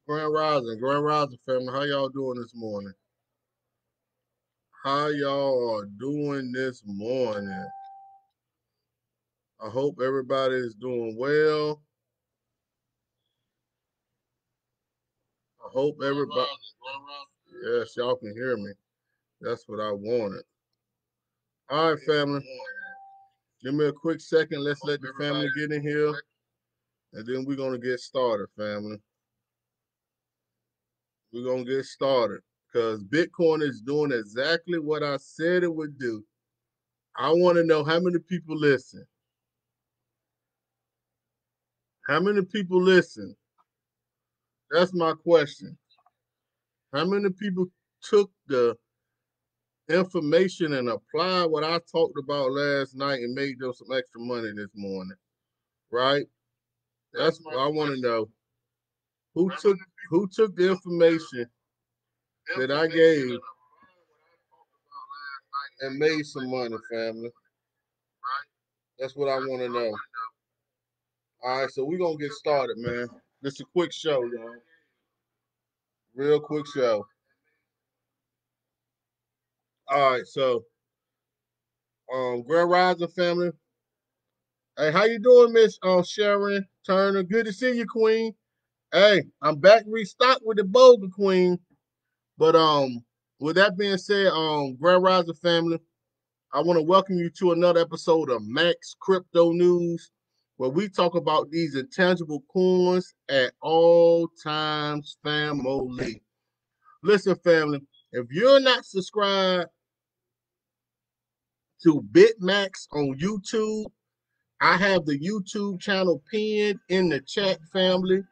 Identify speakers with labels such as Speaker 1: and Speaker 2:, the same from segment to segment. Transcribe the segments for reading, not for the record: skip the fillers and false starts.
Speaker 1: Grand Rising family. How y'all doing this morning? How y'all are doing this morning? I hope everybody is doing well. I hope everybody. Yes, y'all can hear me. That's what I wanted. All right, family. Give me a quick second. Let's let the family get in here, and then we're gonna get started, family. We're gonna get started because Bitcoin is doing exactly what I said it would do. I want to know how many people listen. How many people listen? That's my question. How many people took the information and applied what I talked about last night and made them some extra money this morning? Right? That's what I want to know. Who took who took the information that I gave and made some money, family? That's what I want to know. All right, so we're gonna get started, man. This is a quick show, y'all. Real quick show. All right, so Grand Rising family. Hey, how you doing, Miss Sharon Turner? Good to see you, Queen. Hey, I'm back restocked with the Boulder Queen. But with that being said, Grand Rising family, I want to welcome you to another episode of Max Crypto News, where we talk about these intangible coins at all times, family. Listen, family, if you're not subscribed to BitMax on YouTube, I have the YouTube channel pinned in the chat, family.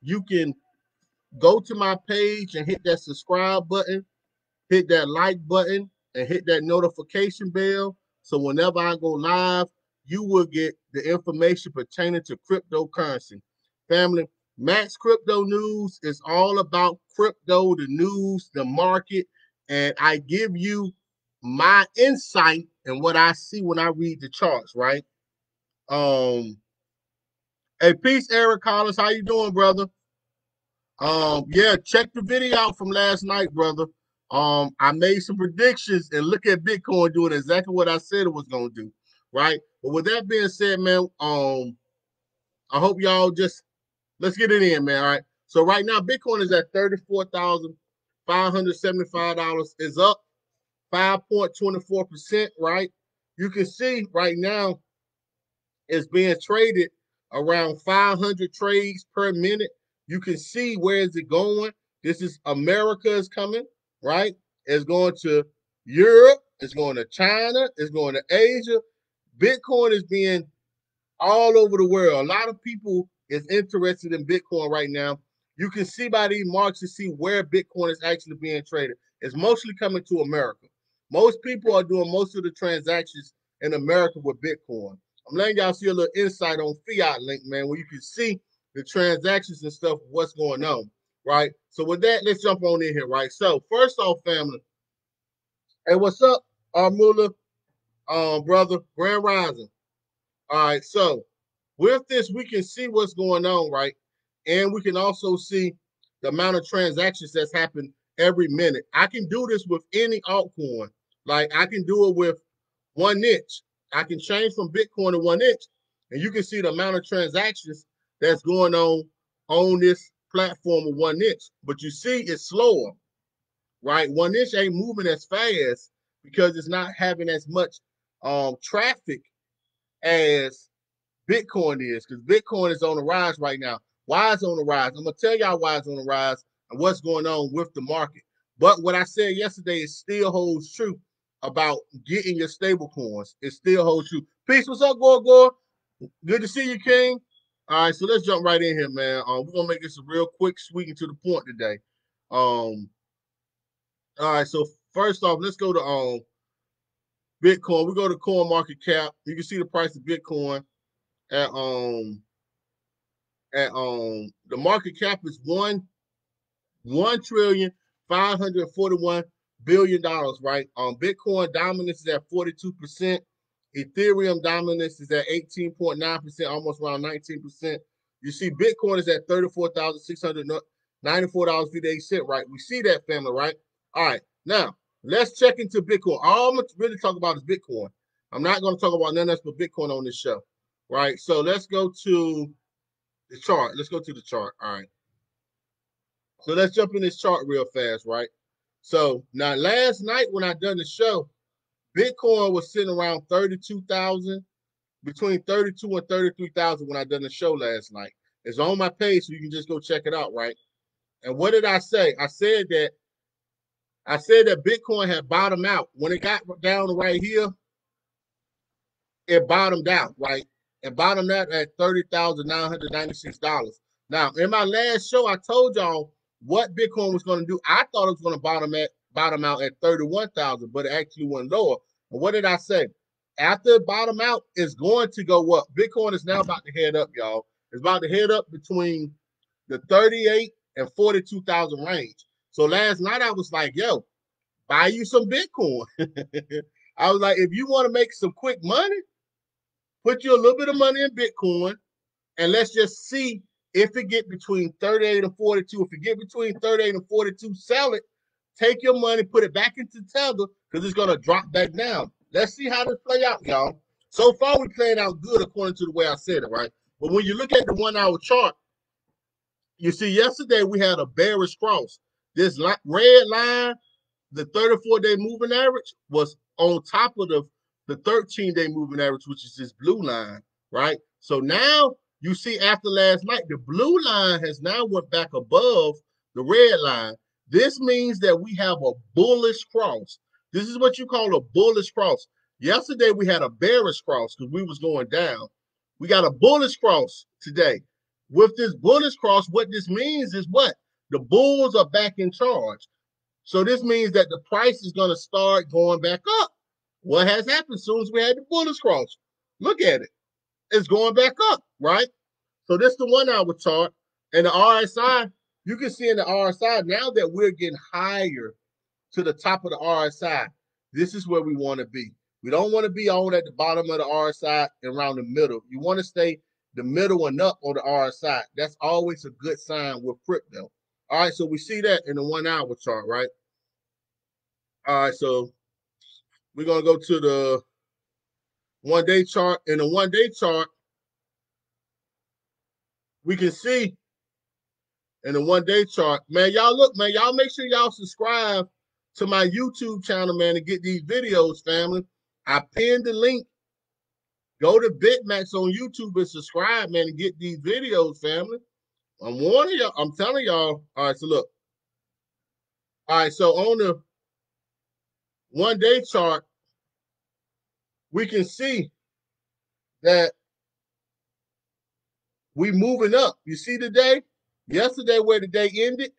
Speaker 1: You can go to my page and hit that subscribe button, hit that like button, and hit that notification bell. So whenever I go live, you will get the information pertaining to cryptocurrency. Family, Max Crypto News is all about crypto, the news, the market, and I give you my insight and what I see when I read the charts, right? Um, hey, peace, Eric Collins. How you doing, brother? Yeah, check the video out from last night, brother. I made some predictions and look at Bitcoin doing exactly what I said it was gonna do, right? But with that being said, man, I hope y'all just let's get it in, man. All right. So right now, Bitcoin is at $34,575. Is up 5.24%, right? You can see right now it's being traded around 500 trades per minute. You can see where is it going. This is America is coming, right? It's going to Europe. It's going to China. It's going to Asia. Bitcoin is being all over the world. A lot of people is interested in Bitcoin right now. You can see by these marks to see where Bitcoin is actually being traded. It's mostly coming to America. Most people are doing most of the transactions in America with Bitcoin. I'm letting y'all see a little insight on Fiat Link, man, where you can see the transactions and stuff, what's going on, right? So with that, let's jump on in here, right? So first off, family, hey, what's up, Mula, brother, Grand Rising? All right, so with this, we can see what's going on, right? And we can also see the amount of transactions that's happened every minute. I can do this with any altcoin. Like I can do it with 1inch. I can change from Bitcoin to 1inch, and you can see the amount of transactions that's going on this platform of 1inch. But you see, it's slower, right? 1inch ain't moving as fast because it's not having as much traffic as Bitcoin is, because Bitcoin is on the rise right now. Why it's on the rise? I'm gonna tell y'all why it's on the rise and what's going on with the market. But what I said yesterday is still holds true about getting your stable coins. It still holds true. Peace, what's up, Gore? Good to see you, King. All right, so let's jump right in here, man. We're gonna make this a real quick, sweet, and to the point today. Um, all right, so first off, let's go to Bitcoin. We go to Coin Market Cap. You can see the price of Bitcoin at the market cap is $1,541,000,000,000, right? Bitcoin dominance is at 42%. Ethereum dominance is at 18.9%, almost around 19%. You see, Bitcoin is at 34,600 $94.58, right? We see that, family, right? All right, now let's check into Bitcoin. All I'm going to really talk about is Bitcoin. I'm not going to talk about nothing else but Bitcoin on this show, right? So let's go to the chart. Let's go to the chart. All right. So let's jump in this chart real fast, right? So now last night when I done the show, Bitcoin was sitting around 32,000, between 32 and 33,000 when I done the show last night. It's on my page, so you can just go check it out, right? And what did I say? I said that Bitcoin had bottomed out. When it got down to right here, it bottomed out, right? It bottomed out at $30,996. Now, in my last show, I told y'all what Bitcoin was going to do. I thought it was going to bottom out at 31,000, but it actually went lower. And what did I say? After it bottom out, it's going to go up. Bitcoin is now about to head up, y'all. It's about to head up between the 38 and 42,000 range. So last night I was like, yo, buy you some Bitcoin. I was like, if you want to make some quick money, put you a little bit of money in Bitcoin, and let's just see if it get between 38 and 42. If it get between 38 and 42, sell it. Take your money, put it back into Tether, because it's going to drop back down. Let's see how this play out, y'all. So far, we're playing out good according to the way I said it, right? But when you look at the 1 hour chart, you see yesterday we had a bearish cross. This red line, the 34-day moving average, was on top of the 13-day moving average, which is this blue line, right? So now you see after last night, the blue line has now went back above the red line. This means that we have a bullish cross. This is what you call a bullish cross. Yesterday we had a bearish cross because we was going down. We got a bullish cross today. With this bullish cross, what this means is what? The bulls are back in charge. So this means that the price is going to start going back up. What has happened as soon as we had the bullish cross? Look at it. It's going back up, right? So this is the 1 hour chart. And the RSI, you can see in the RSI now that we're getting higher to the top of the RSI. This is where we want to be. We don't want to be on at the bottom of the RSI and around the middle. You want to stay the middle and up on the RSI. That's always a good sign with crypto. All right, so we see that in the 1 hour chart, right? All right, so we're going to go to the 1 day chart. In the 1 day chart, we can see in the 1 day chart, man, y'all look, man, y'all make sure y'all subscribe to my YouTube channel, man, and get these videos, family. I pinned the link. Go to Bittrex on YouTube and subscribe, man, and get these videos, family. I'm warning y'all. I'm telling y'all. All right, so look. All right, so on the 1 day chart, we can see that we moving up. You see the day? Yesterday where the day ended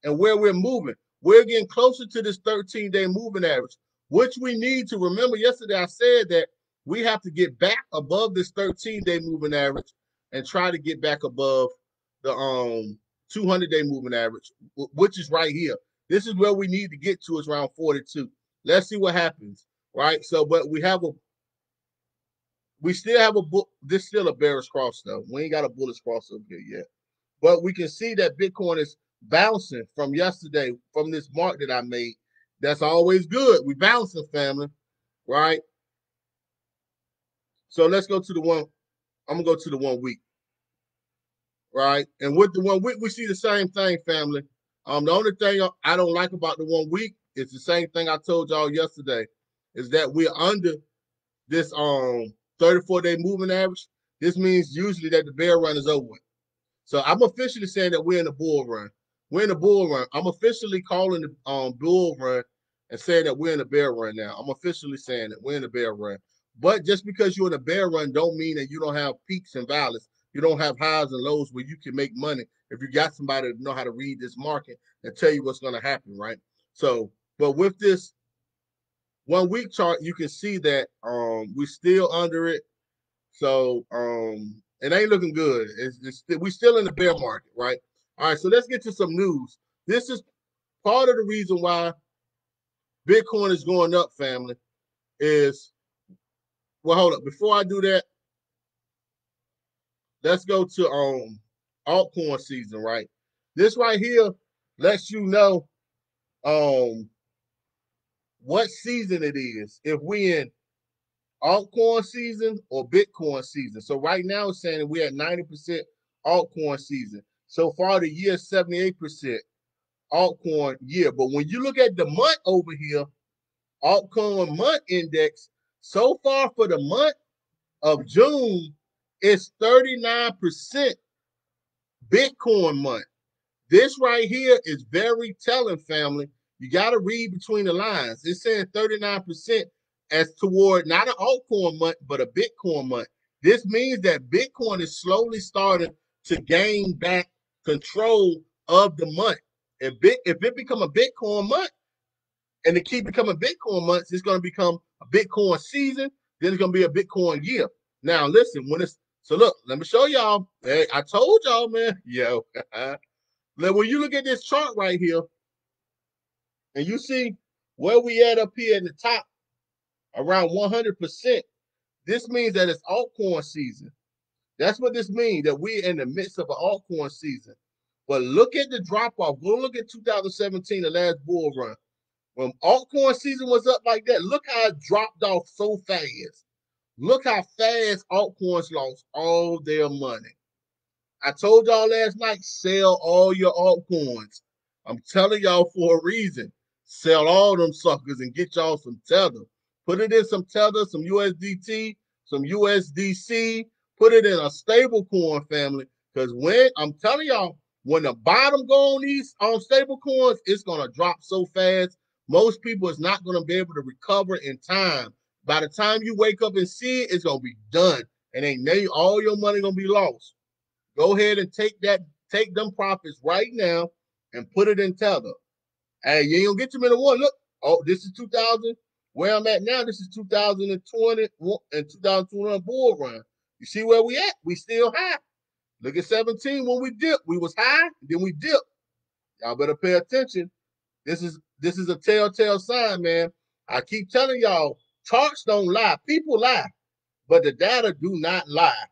Speaker 1: and where we're moving. We're getting closer to this 13-day moving average, which we need to remember. Yesterday I said that we have to get back above this 13-day moving average and try to get back above the 200-day moving average, which is right here. This is where we need to get to, is around 42. Let's see what happens, right? So, but we still have this still a bearish cross though. We ain't got a bullish cross up here yet. But we can see that Bitcoin is bouncing from yesterday, from this mark that I made. That's always good. We bouncing, family, right? So let's go to the one. I'm gonna go to the 1 week, right? And with the 1 week, we see the same thing, family. The only thing I don't like about the 1 week is the same thing I told y'all yesterday, is that we're under this 34-day moving average. This means usually that the bear run is over. So I'm officially saying that we're in the bull run. We're in the bull run. I'm officially calling the bull run and saying that we're in the bear run now. I'm officially saying that we're in the bear run. But just because you're in a bear run don't mean that you don't have peaks and valleys. You don't have highs and lows where you can make money if you got somebody to know how to read this market and tell you what's going to happen, right? So, but with this 1 week chart, you can see that we're still under it. So it ain't looking good. We still in the bear market, right? All right, so let's get to some news. This is part of the reason why Bitcoin is going up, family, is, well, hold up. Before I do that, let's go to altcoin season, right? This right here lets you know what season it is. If we in altcoin season or Bitcoin season. So right now it's saying we're at 90% altcoin season. So far the year 78% altcoin year. But when you look at the month over here, altcoin month index, so far for the month of June, it's 39% Bitcoin month. This right here is very telling, family. You got to read between the lines. It's saying 39% as toward not an altcoin month, but a Bitcoin month. This means that Bitcoin is slowly starting to gain back control of the month. If it become a Bitcoin month and it keep becoming Bitcoin months, it's going to become a Bitcoin season. Then it's going to be a Bitcoin year. Now, listen, so look, let me show y'all. Hey, I told y'all, man. Yo. Now, when you look at this chart right here, and you see where we at up here at the top, around 100%, this means that it's altcoin season. That's what this means, that we're in the midst of an altcoin season. But look at the drop-off. Go look at 2017, the last bull run. When altcoin season was up like that, look how it dropped off so fast. Look how fast altcoins lost all their money. I told y'all last night, sell all your altcoins. I'm telling y'all for a reason. Sell all them suckers and get y'all some Tether. Put it in some Tether, some USDT, some USDC. Put it in a stable coin, family. Because when I'm telling y'all, when the bottom go on these stable coins, it's gonna drop so fast. Most people is not gonna be able to recover in time. By the time you wake up and see it, it's gonna be done, and all your money gonna be lost. Go ahead and take them profits right now and put it in Tether. Hey, you ain't gonna get too many one. Look, oh, this is 2000. Where I'm at now, this is 2020 and 2021 bull run. You see where we at? We still high. Look at 17 when we dipped. We was high, then we dipped. Y'all better pay attention. This is a telltale sign, man. I keep telling y'all, charts don't lie. People lie, but the data do not lie.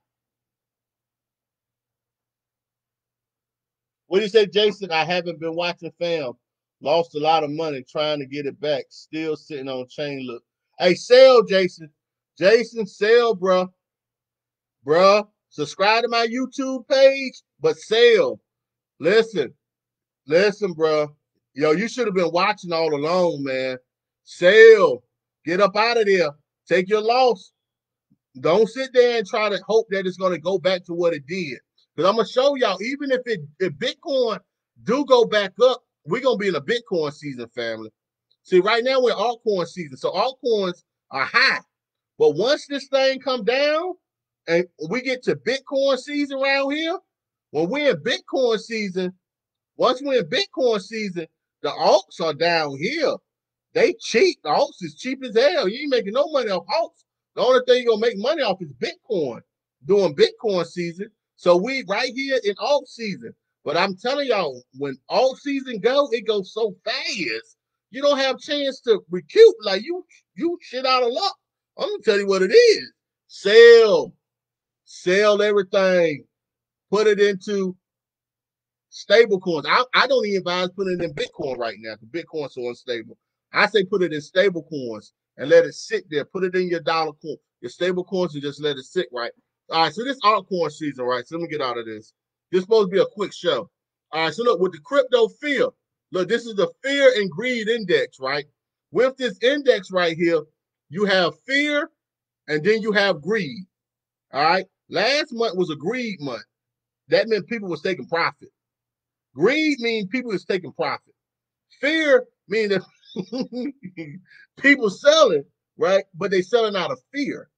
Speaker 1: What do you say, Jason? I haven't been watching, fam. Lost a lot of money trying to get it back. Still sitting on chain. Look. Hey, sell, Jason. Jason, sell, bro. Bruh. Subscribe to my YouTube page, but sell. Listen. Listen, bro. Yo, you should have been watching all along, man. Sell. Get up out of there. Take your loss. Don't sit there and try to hope that it's going to go back to what it did. Because I'm going to show y'all, even if Bitcoin do go back up, we're going to be in a Bitcoin season, family. See, right now we're altcoin season. So altcoins are high. But once this thing come down and we get to Bitcoin season around here, when we're in Bitcoin season, once we're in Bitcoin season, the alts are down here. They cheap. The alts is cheap as hell. You ain't making no money off alts. The only thing you're going to make money off is Bitcoin during Bitcoin season. So we right here in alt season. But I'm telling y'all, when alt season go, it goes so fast. You don't have a chance to recoup. Like you shit out of luck. I'm going to tell you what it is. Sell everything. Put it into stable coins. I don't even advise putting it in Bitcoin right now because Bitcoin's so unstable. I say put it in stable coins and let it sit there. Put it in your dollar coin, your stable coins, and just let it sit right. All right, so this altcoin season, right? So let me get out of this. This is supposed to be a quick show. All right, so look, with the crypto fear, look, this is the fear and greed index, right? With this index right here, you have fear and then you have greed. All right, last month was a greed month. That meant people was taking profit. Greed means people is taking profit. Fear means that people selling, right? But they selling out of fear.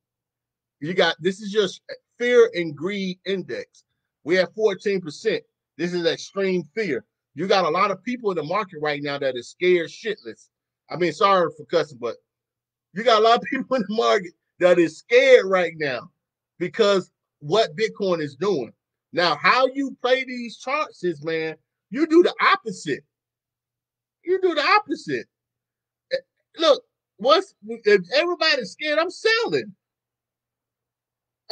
Speaker 1: You got, this is just fear and greed index. We have 14%. This is extreme fear. You got a lot of people in the market right now that is scared shitless. I mean, sorry for cussing, but you got a lot of people in the market that is scared right now because what Bitcoin is doing. Now, how you play these charts is, man, you do the opposite. You do the opposite. Look, if everybody's scared, I'm selling.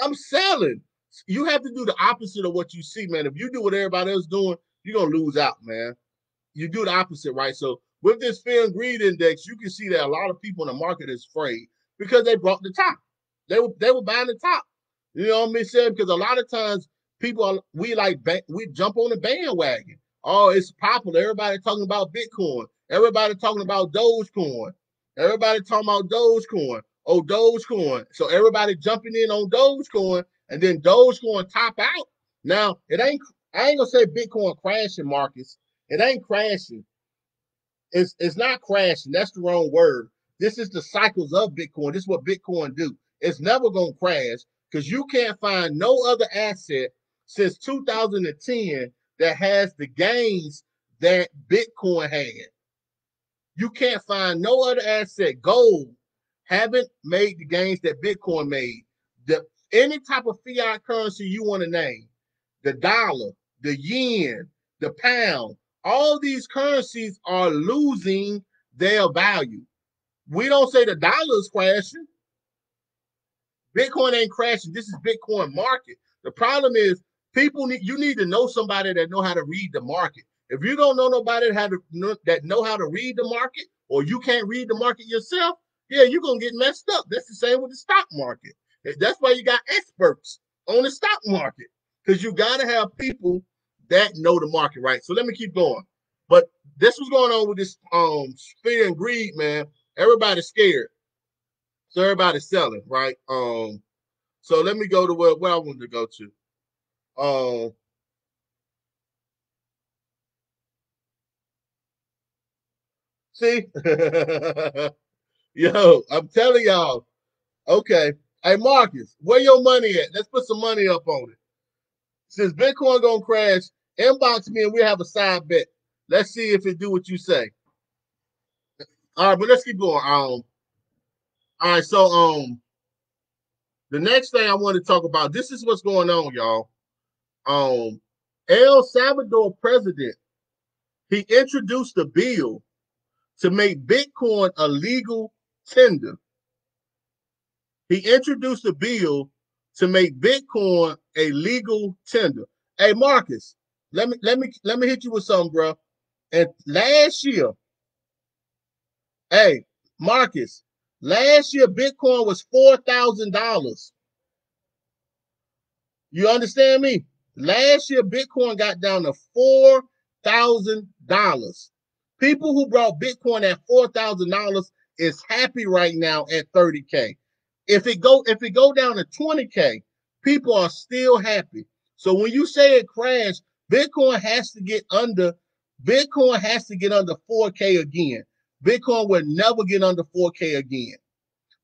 Speaker 1: I'm selling. You have to do the opposite of what you see, man. If you do what everybody else is doing, you're gonna lose out, man. You do the opposite, right? So with this fear and greed index, you can see that a lot of people in the market is afraid because they brought the top. They were buying the top. You know what I'm saying? Because a lot of times people we jump on the bandwagon. Oh, it's popular. Everybody talking about Bitcoin. Everybody talking about Dogecoin. Everybody talking about Dogecoin. Oh, Dogecoin. So everybody jumping in on Dogecoin, and then Dogecoin top out. Now it ain't. I ain't gonna say Bitcoin crashing, Marcus. It ain't crashing. It's not crashing. That's the wrong word. This is the cycles of Bitcoin. This is what Bitcoin do. It's never gonna crash because you can't find no other asset since 2010 that has the gains that Bitcoin had. You can't find no other asset. Gold haven't made the gains that Bitcoin made. The any type of fiat currency you want to name, the dollar, the yen, the pound, all these currencies are losing their value. We don't say the dollar is crashing. Bitcoin ain't crashing. This is Bitcoin market. The problem is you need to know somebody that know how to read the market. If you don't know nobody that know how to read the market, or you can't read the market yourself, yeah, you're gonna get messed up. That's the same with the stock market. That's why you got experts on the stock market, because you got to have people that know the market, right? So let me keep going. But this was going on with this fear and greed, man. Everybody's scared, so everybody's selling, right? So let me go to where I wanted to go to. See, yo, I'm telling y'all. Okay, hey Marcus, where your money at? Let's put some money up on it. Since Bitcoin gonna crash, inbox me and we have a side bet. Let's see if it do what you say. All right, but let's keep going. All right, so the next thing I want to talk about. This is what's going on, y'all. Um, El Salvador president, he introduced a bill to make Bitcoin a legal tender. He introduced a bill to make Bitcoin a legal tender. Hey Marcus, let me hit you with something, bro. And last year, hey Marcus, last year Bitcoin was $4,000. You understand me? Last year, Bitcoin got down to $4,000. People who brought Bitcoin at $4,000 is happy right now at 30K. If it go down to 20K, people are still happy. So when you say it crashed, Bitcoin has to get under Bitcoin has to get under 4K again. Bitcoin will never get under 4K again.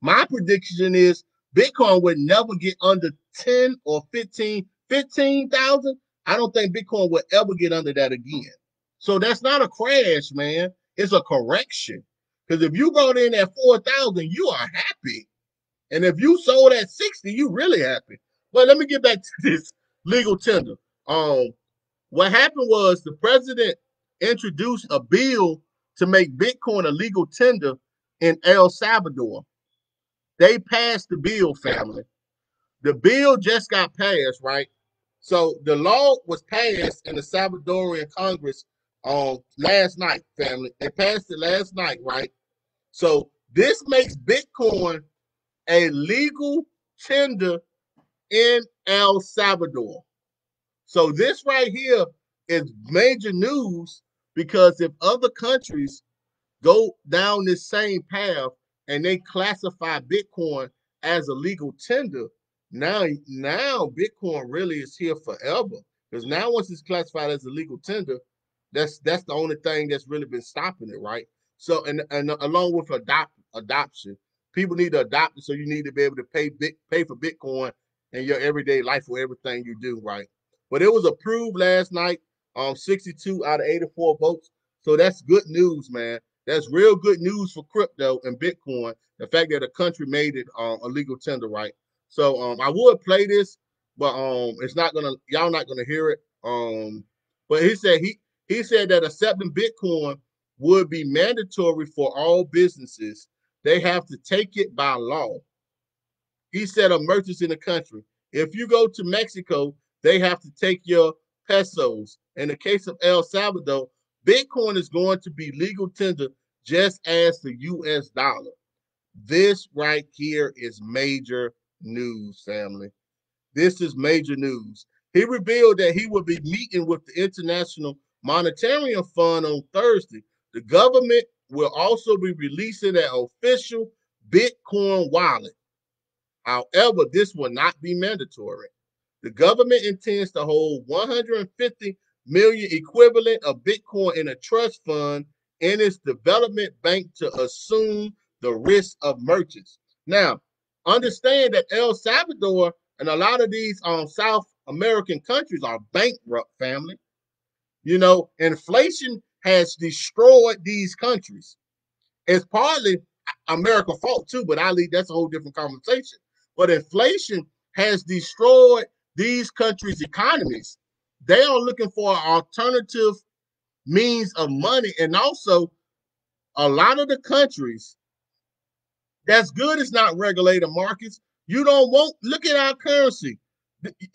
Speaker 1: My prediction is Bitcoin would never get under 10 or 15,000. I don't think Bitcoin would ever get under that again. So that's not a crash, man. It's a correction. Because if you brought in at 4,000, you are happy. And if you sold at 60, you really happy. But let me get back to this legal tender. Um, what happened was the president introduced a bill to make Bitcoin a legal tender in El Salvador. They passed the bill, family. The bill just got passed, right? So the law was passed in the Salvadorian Congress last night, family. They passed it last night, right? So this makes Bitcoin a legal tender in El Salvador. So this right here is major news because if other countries go down this same path and they classify Bitcoin as a legal tender, now Bitcoin really is here forever. Because now once it's classified as a legal tender, that's the only thing that's really been stopping it, right? So and along with adoption, people need to adopt it. So you need to be able to pay for Bitcoin in your everyday life for everything you do, right? But it was approved last night, 62 out of 84 votes. So that's good news, man. That's real good news for crypto and Bitcoin. The fact that a country made it a legal tender, right? So I would play this, but it's not gonna y'all not gonna hear it. But he said that accepting Bitcoin would be mandatory for all businesses. They have to take it by law. He said of merchants in the country. If you go to Mexico, they have to take your pesos. In the case of El Salvador, Bitcoin is going to be legal tender just as the US dollar. This right here is major news, family. This is major news. He revealed that he will be meeting with the International Monetary Fund on Thursday. The government will also be releasing an official Bitcoin wallet. However, this will not be mandatory. The government intends to hold 150 million equivalent of Bitcoin in a trust fund in its development bank to assume the risk of merchants. Now, understand that El Salvador and a lot of these South American countries are bankrupt, family. You know, inflation has destroyed these countries. It's partly America's fault too, but that's a whole different conversation. But inflation has destroyed these countries' economies. They are looking for alternative means of money, and also a lot of the countries that's good is not regulated markets. You don't want, look at our currency.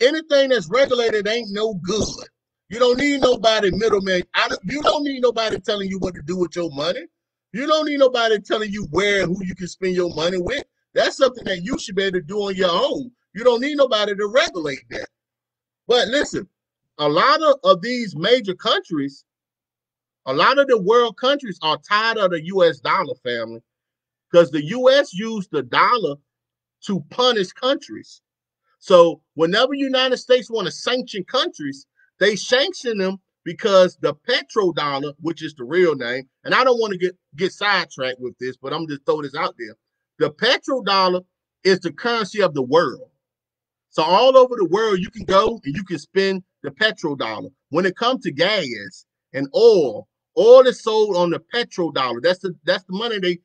Speaker 1: Anything that's regulated ain't no good. You don't need nobody middleman. You don't need nobody telling you what to do with your money. You don't need nobody telling you where and who you can spend your money with. That's something that you should be able to do on your own. You don't need nobody to regulate that. But listen, a lot of these major countries, a lot of the world countries are tired of the US dollar, family, because the US used the dollar to punish countries. So whenever United States want to sanction countries, they sanction them because the petrodollar, which is the real name, and I don't want to get sidetracked with this, but I'm just throw this out there. The petrodollar is the currency of the world. So all over the world, you can go and you can spend the petrodollar. When it comes to gas and oil is sold on the petrodollar. That's the money they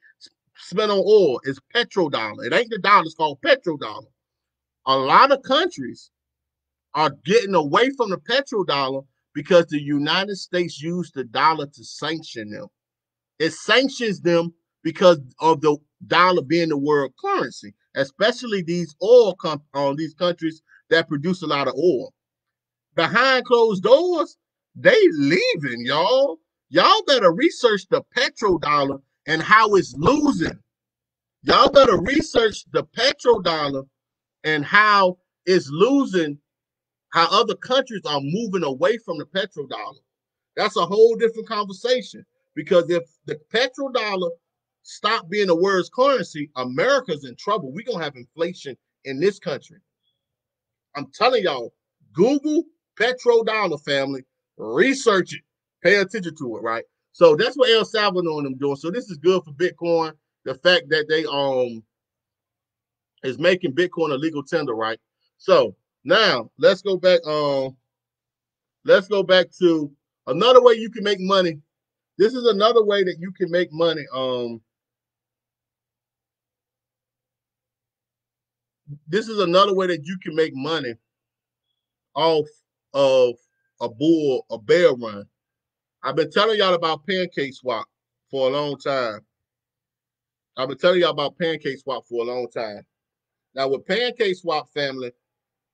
Speaker 1: spend on oil. It's petrodollar. It ain't the dollar. It's called petrodollar. A lot of countries are getting away from the petrodollar because the United States used the dollar to sanction them. It sanctions them because of the dollar being the world currency, especially these these countries that produce a lot of oil. Behind closed doors, they leaving, y'all. Y'all better research the petrodollar and how it's losing. Y'all better research the petrodollar and how it's losing, how other countries are moving away from the petrodollar. That's a whole different conversation, because if the petrodollar stop being the world's currency, America's in trouble. We're going to have inflation in this country. I'm telling y'all, Google petrodollar, family, research it, pay attention to it, right? So that's what El Salvador and them doing. So this is good for Bitcoin. The fact that they is making Bitcoin a legal tender, right? So now let's go back. Let's go back to another way you can make money. This is another way that you can make money. This is another way that you can make money off of a bear run. I've been telling y'all about Pancake Swap for a long time. I've been telling y'all about Pancake Swap for a long time. Now with Pancake Swap, family,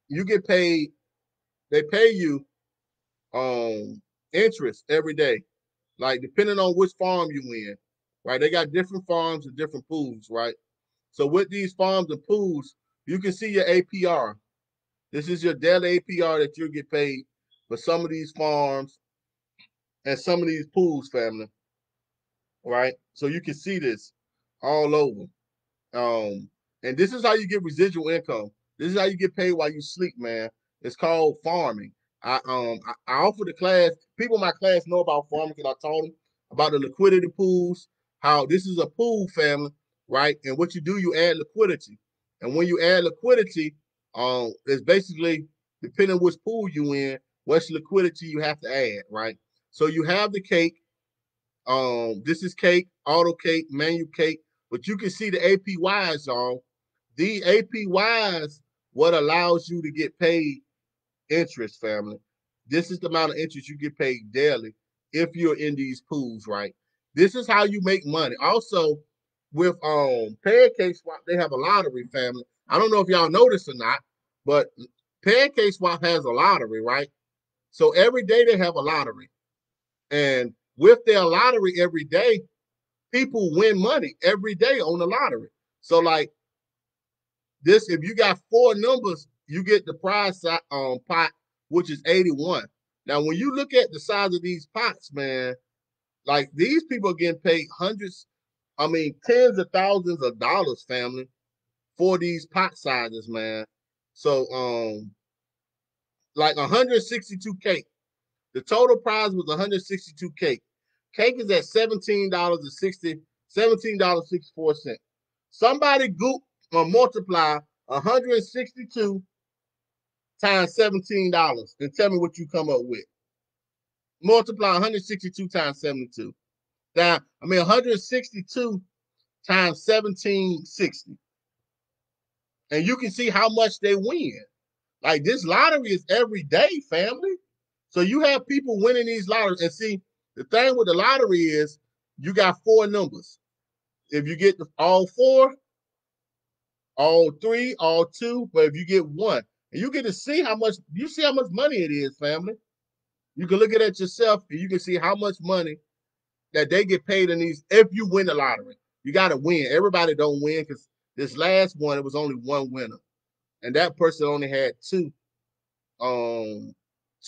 Speaker 1: you get paid. They pay you interest every day, like depending on which farm you in, right? They got different farms and different pools, right? So with these farms and pools, you can see your APR. This is your daily APR that you'll get paid for some of these farms and some of these pools, family, right? So you can see this all over. And this is how you get residual income. This is how you get paid while you sleep, man. It's called farming. I offer the class. People in my class know about farming because I taught them about the liquidity pools. How this is a pool, family, right? And what you do, you add liquidity. And when you add liquidity, it's basically depending on which pool you in, what's liquidity you have to add, right? So you have the cake. This is cake, auto cake, manual cake, but you can see the APYs, y'all. The APYs, what allows you to get paid interest, family. This is the amount of interest you get paid daily if you're in these pools, right? This is how you make money. Also, with Pancake Swap, they have a lottery, family. I don't know if y'all know this or not, but Pancake Swap has a lottery, right? So every day they have a lottery. And with their lottery every day, people win money every day on the lottery. So like this, if you got 4 numbers, you get the prize pot, which is 81. Now, when you look at the size of these pots, man, like these people are getting paid hundreds, I mean, tens of thousands of dollars, family, for these pot sizes, man. So, like 162K. The total prize was 162K. Cake is at $17.64. Somebody multiply 162 times $17 and tell me what you come up with. Multiply 162 times 72. Now, I mean 162 times 1760. And you can see how much they win. Like this lottery is every day, family. So you have people winning these lotteries. And see, the thing with the lottery is you got 4 numbers. If you get all 4, all 3, all 2, but if you get 1, and you get to see how much money it is, family. You can look at it yourself and you can see how much money that they get paid in these if you win the lottery. You got to win. Everybody don't win because this last one, it was only 1 winner. And that person only had 2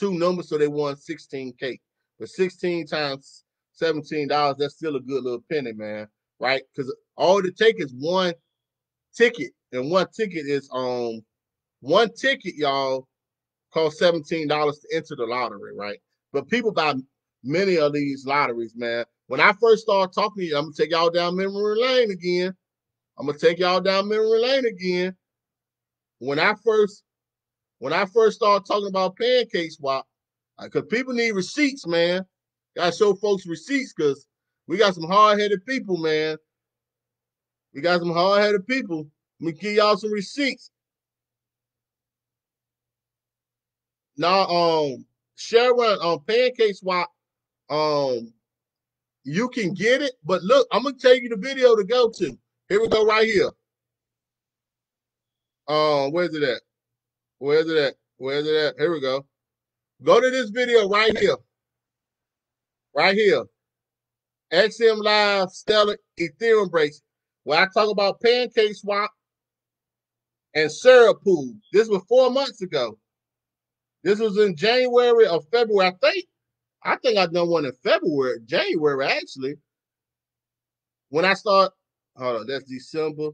Speaker 1: numbers, so they won 16K. But 16 times $17, that's still a good little penny, man. Right? Because all it takes is 1 ticket. And 1 ticket is 1 ticket, y'all, costs $17 to enter the lottery, right? But people buy many of these lotteries, man. When I first started talking to you, I'm gonna take y'all down memory lane again. When I first started talking about pancake swap, because people need receipts, man. Gotta show folks receipts because we got some hard-headed people, man. Let me give y'all some receipts. Now, Sharon, pancake swap, you can get it, but look, I'm gonna tell you the video to go to. Here we go, right here. Where's it at? Here we go. Go to this video right here. Right here. XM Live Stellar Ethereum breaks. Where I talk about pancake swap and syrup pool. This was 4 months ago. This was in January or February. I think I done one in January actually. When I start, hold on, that's December.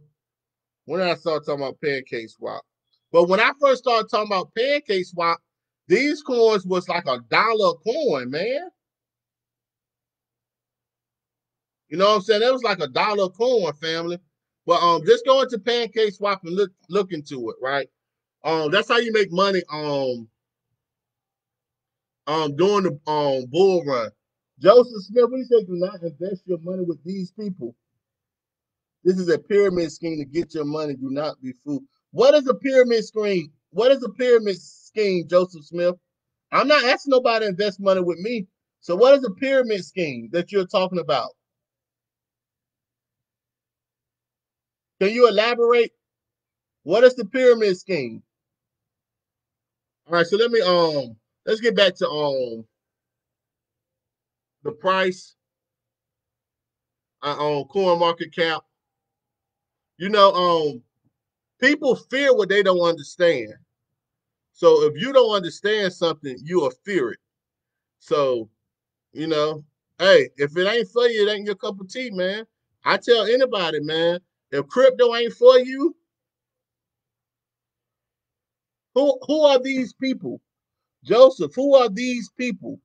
Speaker 1: When did I start talking about pancake swap? But when I first started talking about pancake swap, these coins was like $1 a coin, man. You know what I'm saying? It was like $1 a coin, family. But just go into pancake swap and look into it, right? That's how you make money during the bull run. Joseph Smith, we say do not invest your money with these people. This is a pyramid scheme to get your money. Do not be fooled. What is a pyramid scheme? What is a pyramid scheme, Joseph Smith? I'm not asking nobody to invest money with me. So what is a pyramid scheme that you're talking about? Can you elaborate? What is the pyramid scheme? All right, so let's get back to the price on coin market cap. You know, people fear what they don't understand. So if you don't understand something, you will fear it. So, you know, hey, if it ain't for you, it ain't your cup of tea, man. I tell anybody, man, if crypto ain't for you, who are these people? Joseph, who are these people?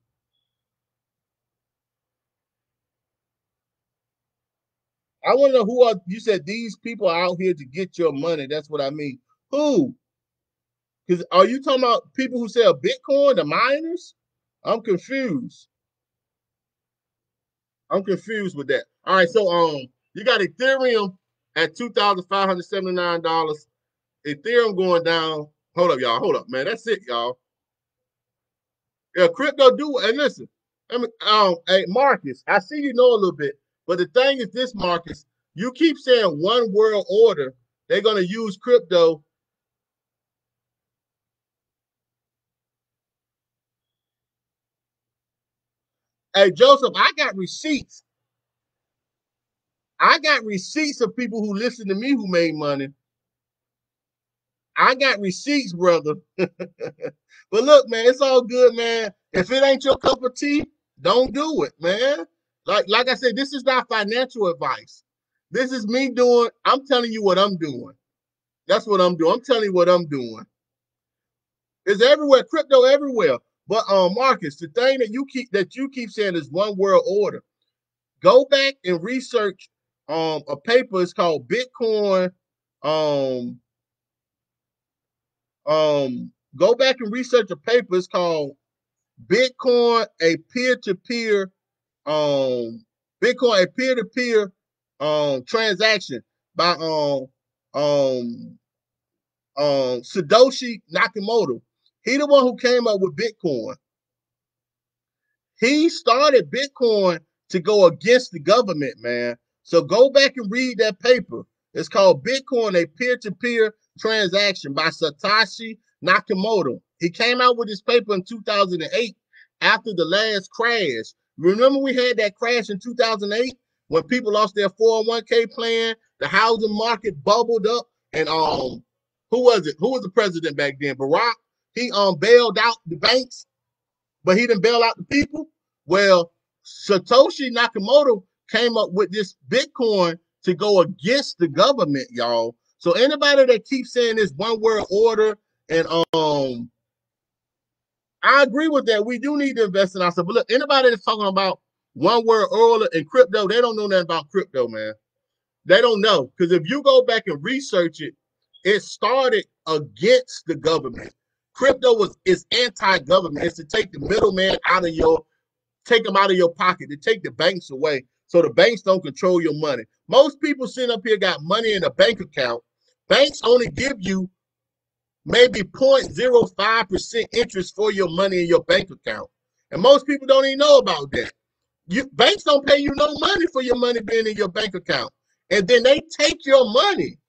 Speaker 1: I want to know who are you said these people are out here to get your money. That's what I mean. Who? Because are you talking about people who sell Bitcoin, the miners? I'm confused. I'm confused with that. All right, so you got Ethereum at $2,579. Ethereum going down. Hold up, y'all. Hold up, man. That's it, y'all. Yeah, crypto do and listen. I mean, hey Marcus, I see you know a little bit, but the thing is this, Marcus, you keep saying one world order. They're gonna use crypto. Hey, Joseph, I got receipts. I got receipts of people who listen to me who made money. I got receipts, brother. But look, man, it's all good, man. If it ain't your cup of tea, don't do it, man. Like I said, this is not financial advice. This is me doing, I'm telling you what I'm doing. That's what I'm doing. I'm telling you what I'm doing. It's everywhere, crypto everywhere. But Marcus, the thing that you keep saying is one world order. Go back and research a paper. It's called Bitcoin. Um Go back and research a paper. It's called Bitcoin, a peer-to-peer Bitcoin, a peer-to-peer transaction by Satoshi Nakamoto. He the one who came up with Bitcoin. He started Bitcoin to go against the government, man. So go back and read that paper. It's called Bitcoin, a peer-to-peer transaction by Satoshi Nakamoto. He came out with this paper in 2008 after the last crash. Remember we had that crash in 2008 when people lost their 401k plan, the housing market bubbled up, and who was it? Who was the president back then? Barack. He bailed out the banks, but he didn't bail out the people. Well, Satoshi Nakamoto came up with this Bitcoin to go against the government, y'all. So anybody that keeps saying this one world order, and I agree with that. We do need to invest in ourselves. But look, anybody that's talking about one world order and crypto, they don't know nothing about crypto, man. They don't know. Because if you go back and research it, it started against the government. Crypto is anti-government. It's to take the middleman out of take them out of your pocket, to take the banks away so the banks don't control your money. Most people sitting up here got money in a bank account. Banks only give you maybe 0.05% interest for your money in your bank account. And most people don't even know about that. Banks don't pay you no money for your money being in your bank account. And then they take your money.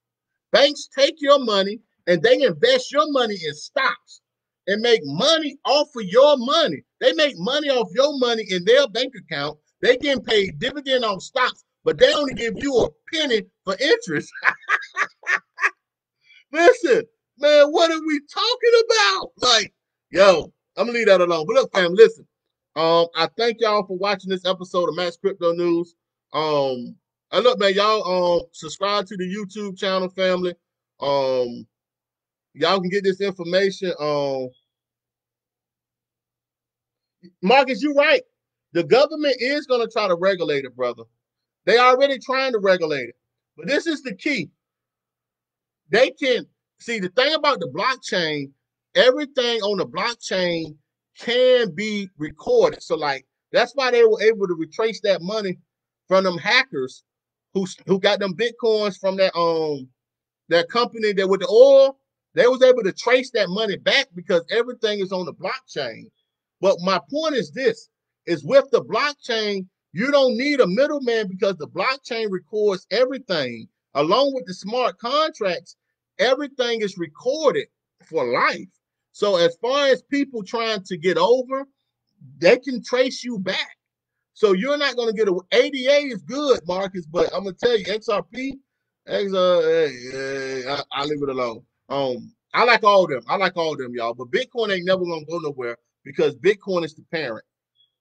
Speaker 1: Banks take your money and they invest your money in stocks and make money off of your money. They make money off your money in their bank account. They getting paid dividend on stocks, but they only give you a penny for interest. Listen, man, what are we talking about? Like, yo, I'm gonna leave that alone. But look, fam, listen. I thank y'all for watching this episode of Max Crypto News. And look, man, y'all subscribe to the YouTube channel, family. Y'all can get this information. Marcus, you're right. The government is gonna try to regulate it, brother. They already trying to regulate it. But this is the key. They can see the thing about the blockchain, everything on the blockchain can be recorded. So, like, that's why they were able to retrace that money from them hackers who got them bitcoins from that company that with the oil. They was able to trace that money back because everything is on the blockchain. But my point is this: is with the blockchain, you don't need a middleman because the blockchain records everything along with the smart contracts. Everything is recorded for life. So as far as people trying to get over, they can trace you back. So you're not going to get a ADA is good, Marcus, but I'm gonna tell you XRP, I leave it alone. I like all of them. I like all of them, y'all. But Bitcoin ain't never gonna go nowhere because Bitcoin is the parent.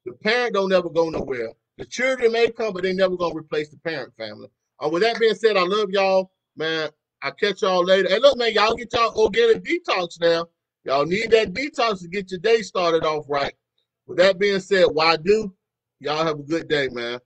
Speaker 1: The parent don't never go nowhere. The children may come, but they never gonna replace the parent family. With that being said, I love y'all, man. I'll catch y'all later. Hey, look, man, y'all get y'all organic detox now. Y'all need that detox to get your day started off right. With that being said, why do? Y'all have a good day, man.